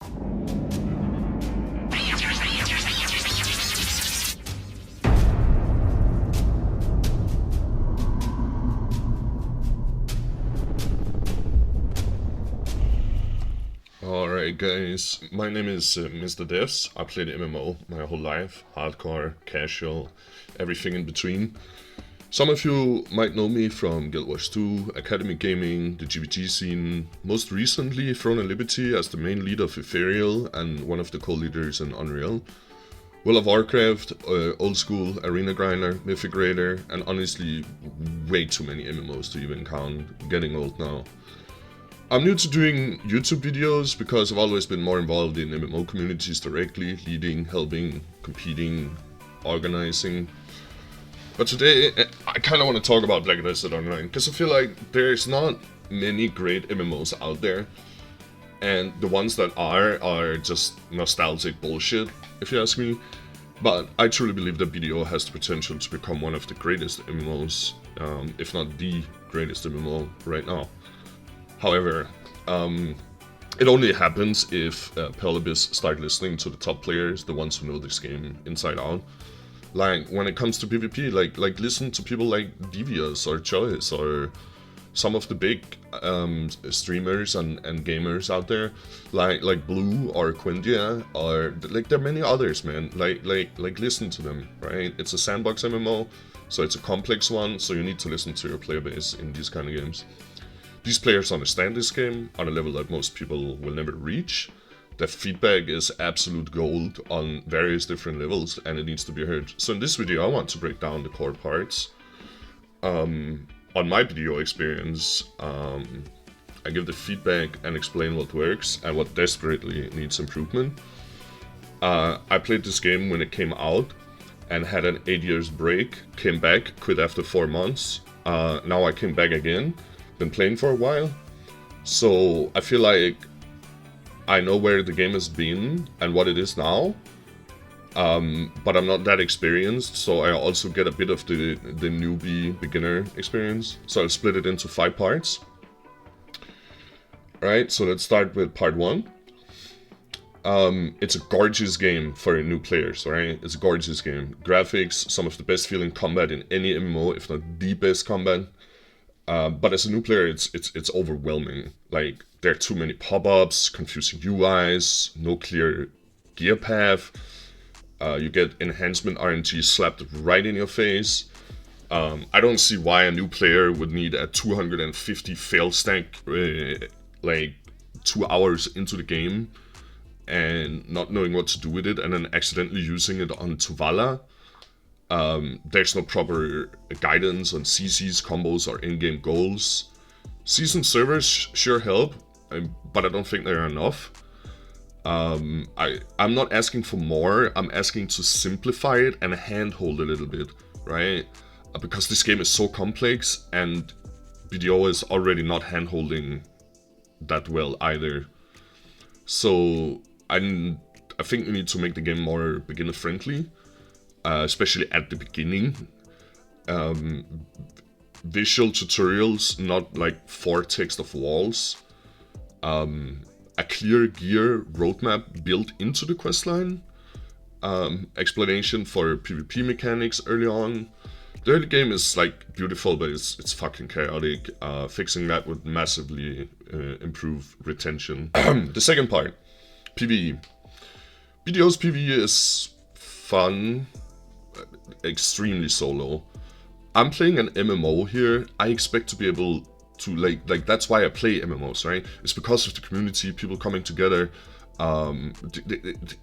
Alright guys, my name is Mr. Devs. I played MMO my whole life, hardcore, casual, everything in between. Some of you might know me from Guild Wars 2, Academy Gaming, the GBG scene, most recently Throne and Liberty as the main leader of Ethereal and one of the co-leaders in Unreal. World of Warcraft, old school, arena grinder, mythic raider, and honestly way too many MMOs to even count, getting old now. I'm new to doing YouTube videos because I've always been more involved in MMO communities directly, leading, helping, competing, organizing. But today, I kind of want to talk about Black Desert Online, because I feel like there's not many great MMOs out there, and the ones that are just nostalgic bullshit, if you ask me. But I truly believe that BDO has the potential to become one of the greatest MMOs, if not the greatest MMO right now. However, it only happens if Pelibus start listening to the top players, the ones who know this game inside out. Like, when it comes to PvP, like listen to people like Devious or Choice or some of the big streamers and gamers out there, like Blue or Quindia, or like there are many others, man. Like listen to them, right? It's a sandbox MMO, so it's a complex one, so you need to listen to your player base in these kind of games. These players understand this game on a level that most people will never reach. Their feedback is absolute gold on various different levels, and it needs to be heard. So in this video, I want to break down the core parts. On my video experience, I give the feedback and explain what works and what desperately needs improvement. I played this game when it came out and had an 8 years break, came back, quit after 4 months. Now I came back again. Been playing for a while, so I feel like I know where the game has been and what it is now, but I'm not that experienced, so I also get a bit of the newbie beginner experience. So I'll split it into 5 parts. Alright, so let's start with part 1. It's a gorgeous game for new players, right? It's a gorgeous game. Graphics, some of the best feeling combat in any MMO, if not the best combat. But as a new player, it's overwhelming. Like, there are too many pop-ups, confusing UIs, no clear gear path. You get enhancement RNG slapped right in your face. I don't see why a new player would need a 250 fail stack, like 2 hours into the game, and not knowing what to do with it, and then accidentally using it on Tuvala. There's no proper guidance on CCs, combos, or in-game goals. Seasoned servers sure help, but I don't think they're enough. I'm not asking for more, I'm asking to simplify it and handhold a little bit, right? Because this game is so complex, and BDO is already not handholding that well either. So I think we need to make the game more beginner-friendly. Especially at the beginning. Visual tutorials, not like 4 text of walls. A clear gear roadmap built into the questline. Explanation for PvP mechanics early on. The early game is like beautiful, but it's fucking chaotic. Fixing that would massively improve retention. The second part, PvE. BDO's PvE is fun. Extremely solo. I'm playing an MMO here. I expect to be able to like that's why I play MMOs, right? It's because of the community, people coming together.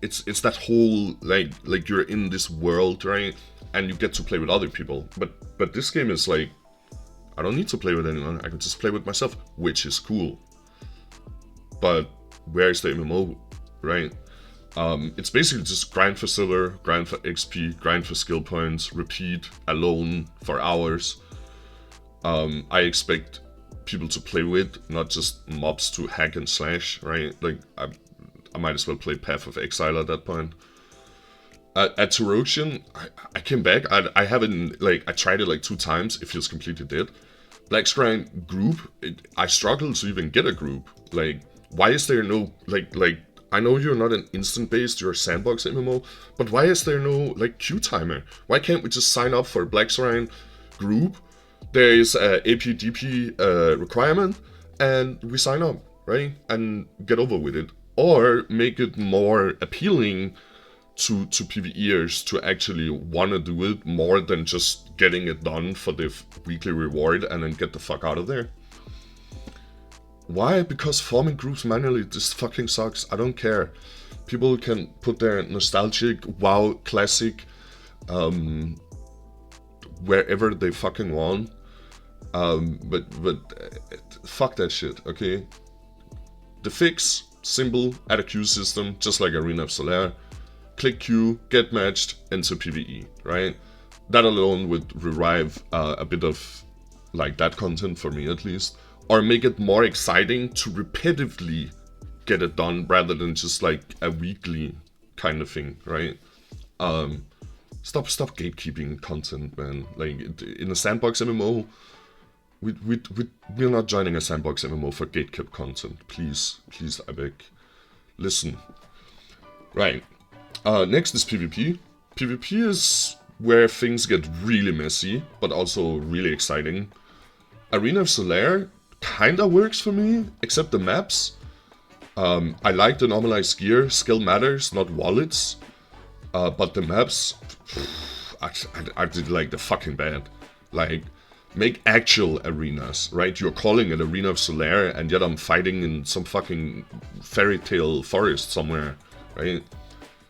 It's that whole like you're in this world, right? And you get to play with other people. But this game is like, I don't need to play with anyone. I can just play with myself, which is cool. But where's the MMO, right? It's basically just grind for silver, grind for XP, grind for skill points, repeat alone for hours. I expect people to play with, not just mobs to hack and slash, right? Like, I might as well play Path of Exile at that point. At Terosian, I came back. I haven't, like, I tried it like 2 times. It feels completely dead. Black Screen group, I struggle to even get a group. Like, why is there no, like I know you're not an instant-based, you're a sandbox MMO, but why is there no, like, queue timer? Why can't we just sign up for a Black Shrine group? There is a APDP requirement, and we sign up, right? And get over with it. Or make it more appealing to PvEers to actually want to do it more than just getting it done for the weekly reward and then get the fuck out of there. Why? Because forming groups manually just fucking sucks. I don't care. People can put their nostalgic WoW classic wherever they fucking want. But fuck that shit, okay? The fix, simple, add a queue system, just like Arena of Solaire. Click queue, get matched, enter PvE, right? That alone would revive a bit of like that content for me at least. Or make it more exciting to repetitively get it done rather than just like a weekly kind of thing, right? Stop gatekeeping content, man. Like in a sandbox MMO, we're not joining a sandbox MMO for gatekept content. Please, I beg. Listen. Right. Next is PvP. PvP is where things get really messy, but also really exciting. Arena of Solaire kinda works for me, except the maps. I like the normalized gear, skill matters, not wallets. But the maps, I did like the fucking bad. Like, make actual arenas, right? You're calling it Arena of Solaire, and yet I'm fighting in some fucking fairy tale forest somewhere, right?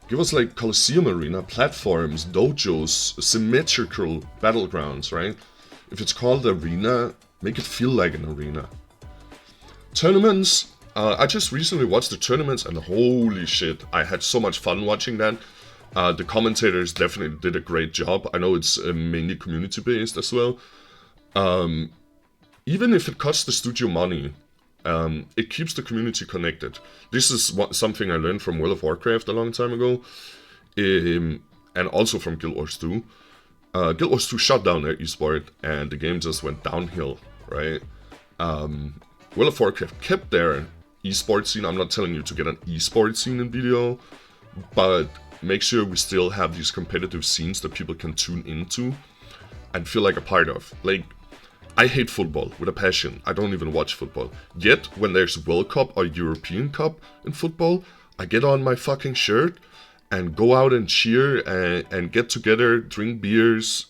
Give us like Colosseum Arena, platforms, dojos, symmetrical battlegrounds, right? If it's called Arena, make it feel like an arena. Tournaments. I just recently watched the tournaments and holy shit, I had so much fun watching that. The commentators definitely did a great job. I know it's mainly community based as well. Even if it costs the studio money, it keeps the community connected. This is something I learned from World of Warcraft a long time ago, and also from Guild Wars 2. Guild Wars 2 shut down their esport, and the game just went downhill, right? World of Warcraft kept their esport scene. I'm not telling you to get an esport scene in video, but make sure we still have these competitive scenes that people can tune into and feel like a part of. Like, I hate football with a passion. I don't even watch football. Yet, when there's World Cup or European Cup in football, I get on my fucking shirt and go out and cheer and get together, drink beers,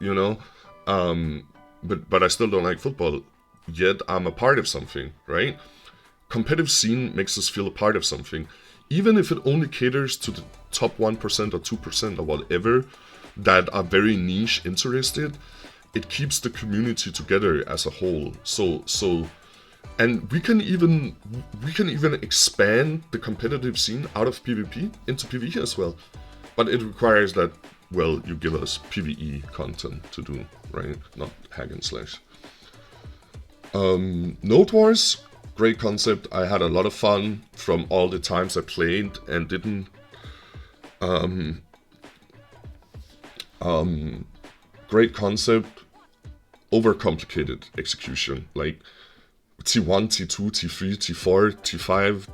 you know. But I still don't like football. Yet, I'm a part of something, right? Competitive scene makes us feel a part of something. Even if it only caters to the top 1% or 2% or whatever that are very niche interested, it keeps the community together as a whole. And we can even expand the competitive scene out of PvP into PvE as well. But it requires that, well, you give us PvE content to do, right? Not hack and slash. Node Wars, great concept. I had a lot of fun from all the times I played and didn't. Great concept, overcomplicated execution. Like T1, T2, T3, T4, T5,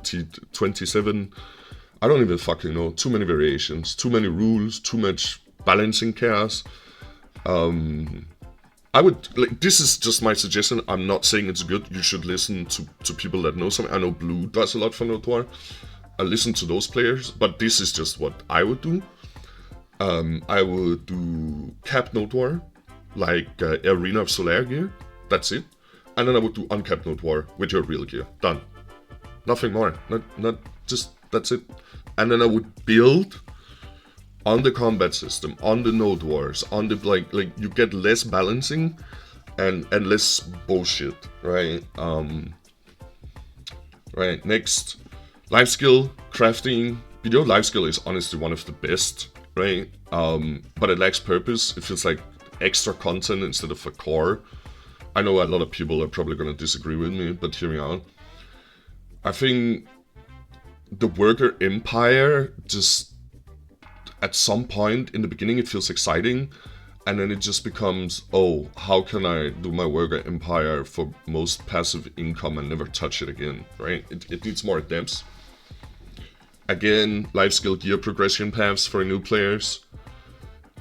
T27. I don't even fucking know. Too many variations, too many rules, too much balancing chaos. I would, like, this is just my suggestion. I'm not saying it's good. You should listen to people that know something. I know Blue does a lot for Node War. I listen to those players, but this is just what I would do. I would do cap Node War, like Arena of Solaire gear. That's it. And then I would do uncapped Node War with your real gear. Done. Nothing more. Not just, that's it. And then I would build on the combat system, on the Node Wars, on the like you get less balancing and less bullshit, right? Right, next. Life skill, crafting. Video life skill is honestly one of the best, right? But it lacks purpose. It feels like extra content instead of a core. I know a lot of people are probably gonna disagree with me, but hear me out. I think the worker empire just, at some point in the beginning it feels exciting, and then it just becomes, oh, how can I do my worker empire for most passive income and never touch it again, right? It needs more depth. Again, life skill gear progression paths for new players.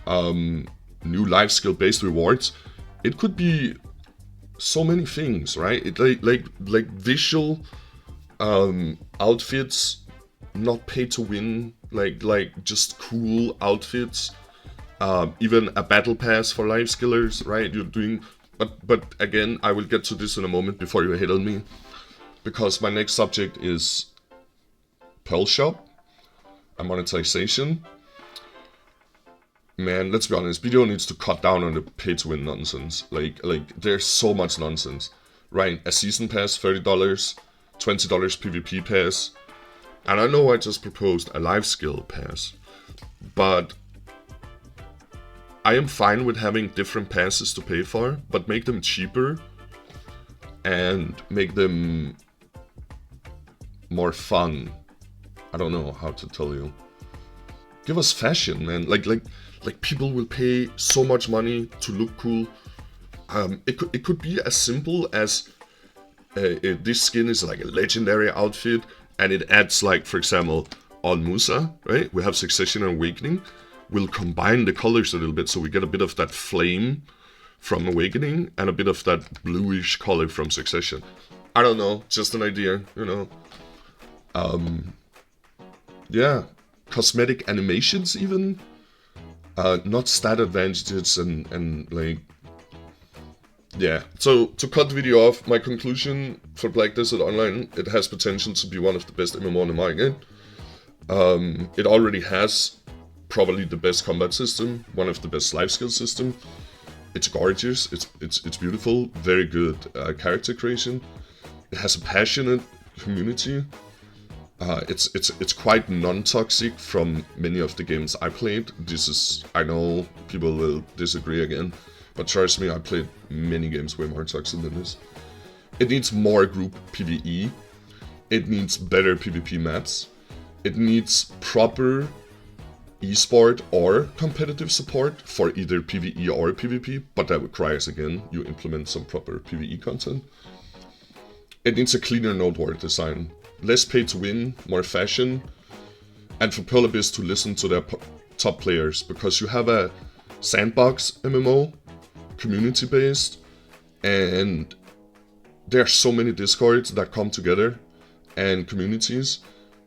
New life skill based rewards. It could be so many things, right? It like visual outfits, not pay to win, like just cool outfits. Even a battle pass for life skillers, right? You're doing, but again, I will get to this in a moment before you hit on me, because my next subject is Pearl Shop and monetization. Man, let's be honest, video needs to cut down on the pay-to-win nonsense. Like there's so much nonsense, right? A season pass, $30, $20 PvP pass, and I know I just proposed a life skill pass, but I am fine with having different passes to pay for, but make them cheaper and make them more fun. I don't know how to tell you. Give us fashion, man. Like people will pay so much money to look cool. It could be as simple as this skin is like a legendary outfit, and it adds, like, for example, on Musa, right? We have Succession and Awakening. We'll combine the colors a little bit so we get a bit of that flame from Awakening and a bit of that bluish color from Succession. I don't know, just an idea, you know. Yeah, cosmetic animations even. Not stat advantages and like, yeah. So to cut the video off, my conclusion for Black Desert Online: it has potential to be one of the best MMO on the market. It already has probably the best combat system, one of the best life skill system. It's gorgeous. It's beautiful. Very good character creation. It has a passionate community. It's quite non-toxic from many of the games I played. I know people will disagree again, but trust me, I played many games way more toxic than this. It needs more group PvE. It needs better PvP maps. It needs proper esport or competitive support for either PvE or PvP, but that requires, again, you implement some proper PvE content. It needs a cleaner node war design. Less pay to win, more fashion, and for Pearl Abyss to listen to their top players, because you have a sandbox MMO, community based, and there are so many discords that come together and communities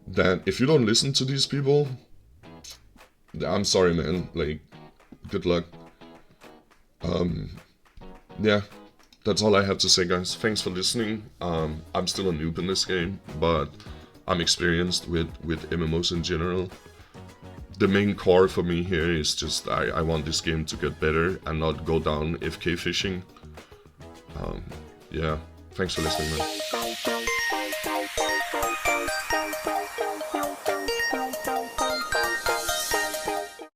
that if you don't listen to these people, I'm sorry, man, like, good luck. Yeah. That's all I have to say, guys. Thanks for listening. I'm still a noob in this game, but I'm experienced with MMOs in general. The main core for me here is just I want this game to get better and not go down FK fishing. Yeah, thanks for listening, man.